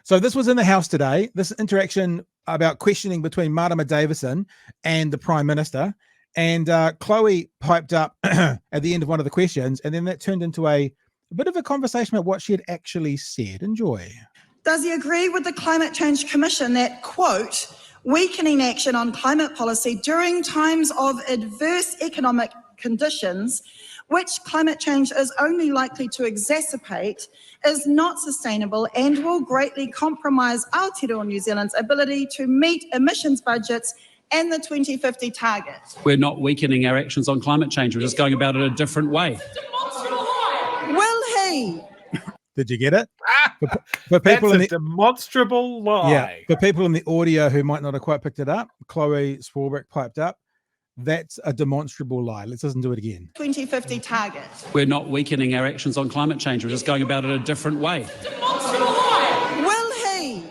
So this was in the House today, this interaction about questioning between Marama Davison and the Prime Minister. And Chloe piped up at the end of one of the questions, and then that turned into a bit of a conversation about what she had actually said. Enjoy. Does he agree with the Climate Change Commission that, quote, weakening action on climate policy during times of adverse economic conditions, which climate change is only likely to exacerbate, is not sustainable and will greatly compromise Aotearoa New Zealand's ability to meet emissions budgets and the 2050 target? We're not weakening our actions on climate change. We're just going about it a different way. Will he? Did you get it? For people That's in a demonstrable lie. Yeah, for people in the audio who might not have quite picked it up, Chloe Swarbrick piped up. That's a demonstrable lie. Let's listen to it again. 2050 target. We're not weakening our actions on climate change. We're just going about it a different way. Will he?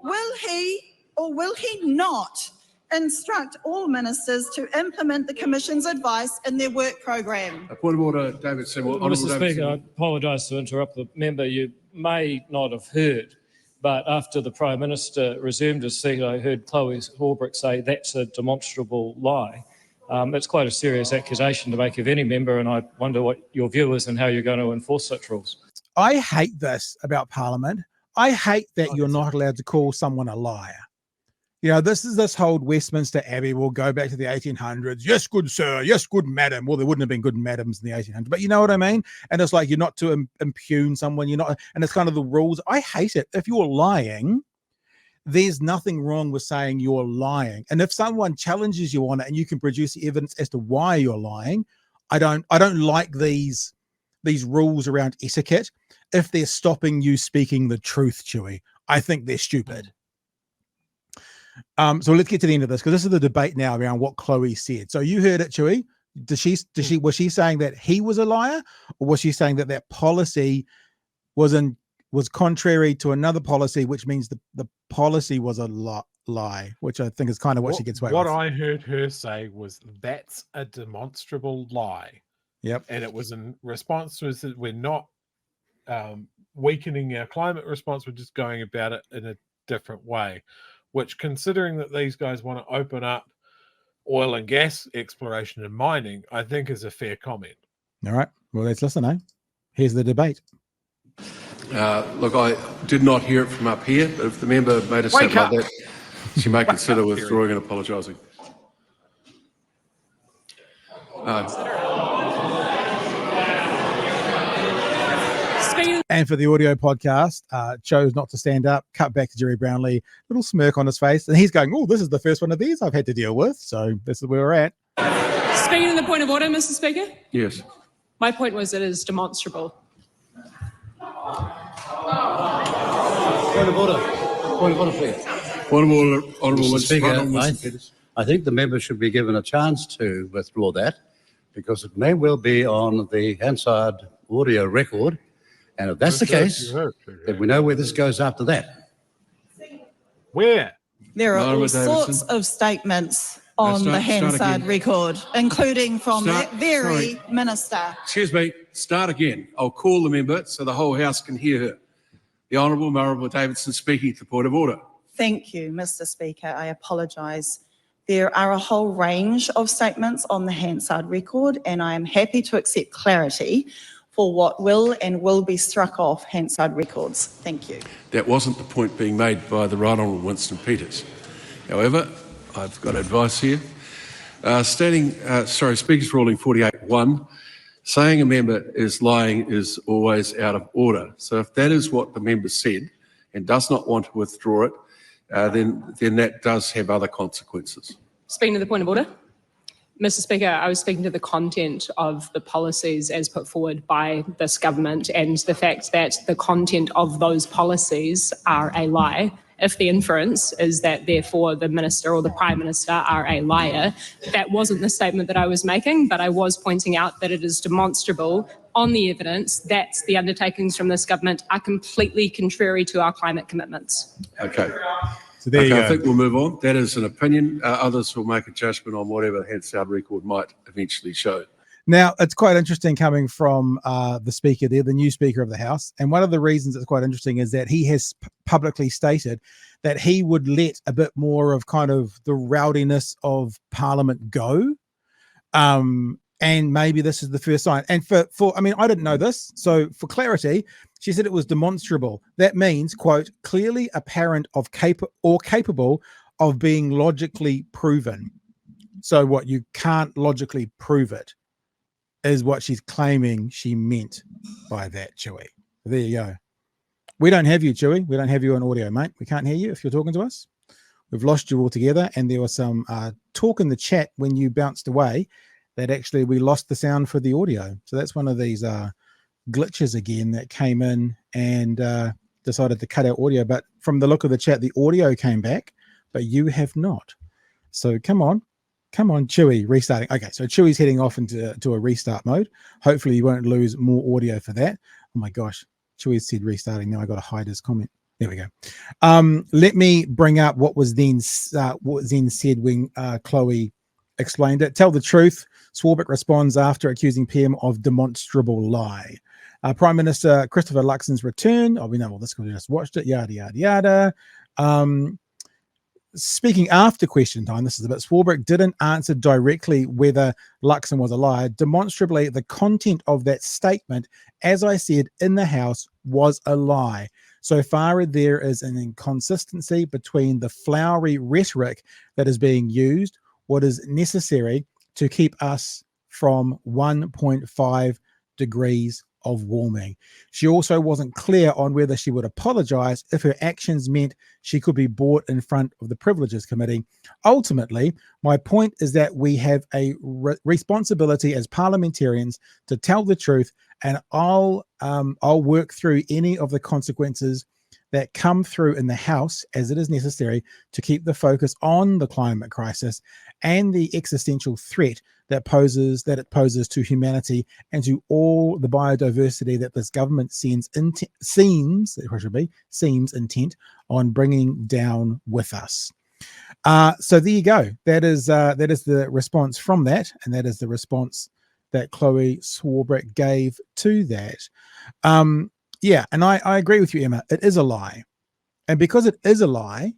Will he or will he not instruct all ministers to implement the Commission's advice in their work programme? A point of order, David Sewell. Mr. Speaker, I apologise to interrupt the member. You may not have heard, but after the Prime Minister resumed his seat, I heard Chloe Swarbrick say that's a demonstrable lie. It's quite a serious accusation to make of any member, and I wonder what your view is and how you're going to enforce such rules. I hate this about Parliament. I hate that you're not allowed to call someone a liar. You know, this is this whole Westminster Abbey. We'll go back to the 1800s. Yes, good sir. Yes, good madam. Well, there wouldn't have been good madams in the 1800s, but you know what I mean? And it's like, you're not to impugn someone. You're not, and it's kind of the rules. I hate it. If you're lying, there's nothing wrong with saying you're lying. And if someone challenges you on it and you can produce the evidence as to why you're lying, I don't like these rules around etiquette. If they're stopping you speaking the truth, Chewy, I think they're stupid. So let's get to the end of this, because this is the debate now around what Chloe said. So you heard it, Chewy. Was she saying that he was a liar, or was she saying that that policy was contrary to another policy, which means the policy was a lie, which I think is kind of what she gets away with. What I heard her say was, that's a demonstrable lie. Yep. And it was in response to that we're not weakening our climate response, we're just going about it in a different way. Which, considering that these guys want to open up oil and gas exploration and mining, I think is a fair comment. All right. Well, let's listen, eh? Here's the debate. Look, I did not hear it from up here, but if the member made a statement like that, she may consider withdrawing and apologising. And for the audio podcast, chose not to stand up, cut back to Jerry Brownlee, little smirk on his face, and he's going, oh, this is the first one of these I've had to deal with, so this is where we're at. Speaking of the point of order, Mr. Speaker? Yes. My point was it is demonstrable. Point of order. Point of order, please. Point of order, Honourable Mr. Speaker, Peters. I think the member should be given a chance to withdraw that, because it may well be on the Hansard audio record. And if that's the case, then we know where this goes after that. Where? There are all sorts of statements on the Hansard record, including from that very minister. Excuse me, start again. I'll call the member so the whole House can hear her. The Honourable Marama Davidson speaking to point of order. Thank you, Mr. Speaker. I apologise. There are a whole range of statements on the Hansard record, and I am happy to accept clarity for what will and will be struck off Hansard records. Thank you. That wasn't the point being made by the Right Honourable Winston Peters. However, I've got advice here. Speaker's Ruling 48.1, saying a member is lying is always out of order. So if that is what the member said and does not want to withdraw it, then that does have other consequences. Speaking to the point of order. Mr. Speaker, I was speaking to the content of the policies as put forward by this government and the fact that the content of those policies are a lie. If the inference is that therefore the minister or the Prime Minister are a liar, that wasn't the statement that I was making, but I was pointing out that it is demonstrable on the evidence that the undertakings from this government are completely contrary to our climate commitments. Okay. So there you go. I think we'll move on. That is an opinion. Others will make a judgment on whatever the Hansard record might eventually show. Now, it's quite interesting coming from the speaker there, the new Speaker of the House. And one of the reasons it's quite interesting is that he has publicly stated that he would let a bit more of kind of the rowdiness of Parliament go. And maybe this is the first sign. And I mean, I didn't know this. So for clarity, she said it was demonstrable. That means, quote, clearly apparent of capable of being logically proven. So what, you can't logically prove it, is what she's claiming she meant by that, Chewy. There you go. We don't have you, Chewy. We don't have you on audio, mate. We can't hear you if you're talking to us. We've lost you altogether. And there was some talk in the chat when you bounced away that actually we lost the sound for the audio. So that's one of these glitches again that came in and decided to cut out audio. But from the look of the chat, the audio came back, but you have not. So come on, Chewy, restarting. Okay, so Chewy's heading off into a restart mode. Hopefully you won't lose more audio for that. Oh my gosh, Chewy said restarting. Now I got to hide his comment. There we go. Let me bring up what was then said when Chloe explained it. Tell the truth. Swarbrick responds after accusing PM of demonstrable lie. Prime Minister Christopher Luxon's return. Oh, we know all this because we just watched it. Yada, yada, yada. Speaking after question time, this is a bit, Swarbrick didn't answer directly whether Luxon was a liar. Demonstrably, the content of that statement, as I said in the House, was a lie. So far, there is an inconsistency between the flowery rhetoric that is being used, what is necessary to keep us from 1.5 degrees of warming. She also wasn't clear on whether she would apologize if her actions meant she could be brought in front of the Privileges Committee. Ultimately, my point is that we have a responsibility as parliamentarians to tell the truth, and I'll work through any of the consequences that come through in the House as it is necessary to keep the focus on the climate crisis and the existential threat that it poses to humanity and to all the biodiversity that this government seems intent on bringing down with us. So there you go. That is the response from that, and that is the response that Chloe Swarbrick gave to that. Yeah, and I agree with you, Emma. It is a lie. And because it is a lie,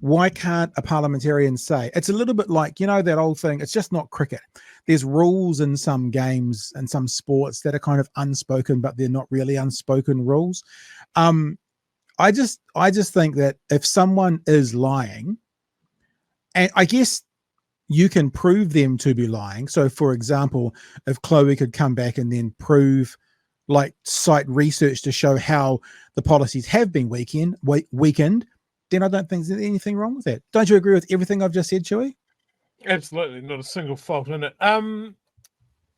why can't a parliamentarian say? It's a little bit like, you know, that old thing, it's just not cricket. There's rules in some games and some sports that are kind of unspoken, but they're not really unspoken rules. I just think that if someone is lying, and I guess you can prove them to be lying. So, for example, if Chloe could come back and then prove, like, cite research to show how the policies have been weakened, then I don't think there's anything wrong with that. Don't you agree with everything I've just said, Chewy? Absolutely, not a single fault in it.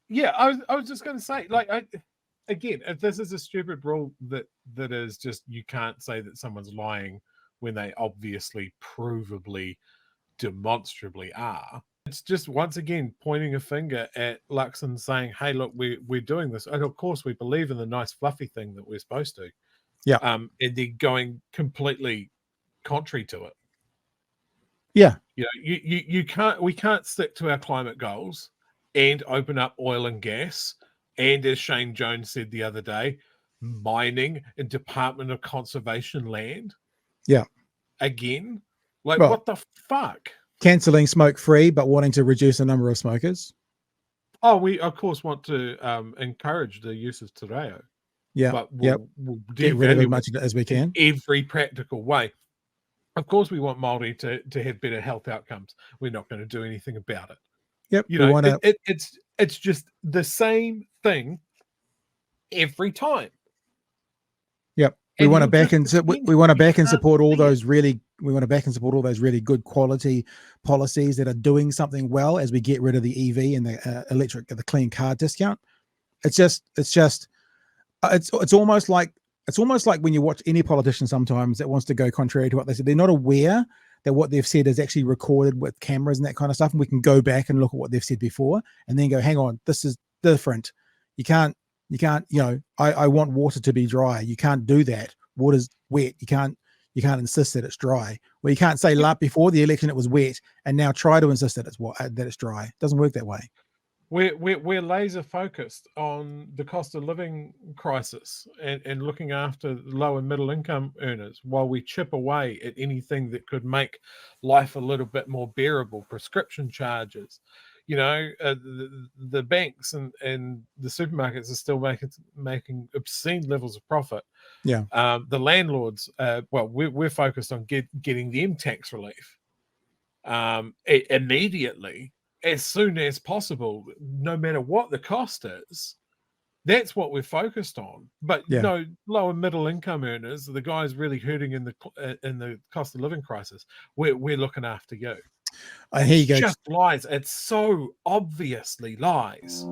Yeah, I was just going to say, like, again, if this is a stupid rule that is just, you can't say that someone's lying when they obviously, provably, demonstrably are. It's just, once again, pointing a finger at Luxon saying, hey, look, we're doing this. And of course, we believe in the nice fluffy thing that we're supposed to. Yeah. And they're going completely contrary to it. Yeah. You know, we can't stick to our climate goals and open up oil and gas. And as Shane Jones said the other day, mining and Department of Conservation land. Yeah. Again, like, well, what the fuck? Cancelling smoke free, but wanting to reduce the number of smokers. Oh, we of course want to encourage the use of te reo. Yeah, but we'll get rid of as much as we can. Every practical way. Of course, we want Māori to have better health outcomes. We're not going to do anything about it. Yep, you know, it's just the same thing every time. Yep, we want to back and support all those really. We want to back and support all those really good quality policies that are doing something well as we get rid of the EV and the clean car discount. It's almost like when you watch any politician sometimes that wants to go contrary to what they said. They're not aware that what they've said is actually recorded with cameras and that kind of stuff. And we can go back and look at what they've said before and then go, hang on, this is different. You can't, I want water to be dry. You can't do that. Water's wet. You can't insist that it's dry. Well, you can't say before the election it was wet and now try to insist that it's dry. It doesn't work that way. we're laser focused on the cost of living crisis and looking after low and middle income earners while we chip away at anything that could make life a little bit more bearable. Prescription charges, the banks and the supermarkets are still making obscene levels of profit. Yeah. The landlords, we're focused on getting them tax relief immediately, as soon as possible, no matter what the cost is. That's what we're focused on. But Yeah. low and middle income earners, the guys really hurting in the cost of living crisis, we're looking after you. And here you go. Just lies. It's so obviously lies.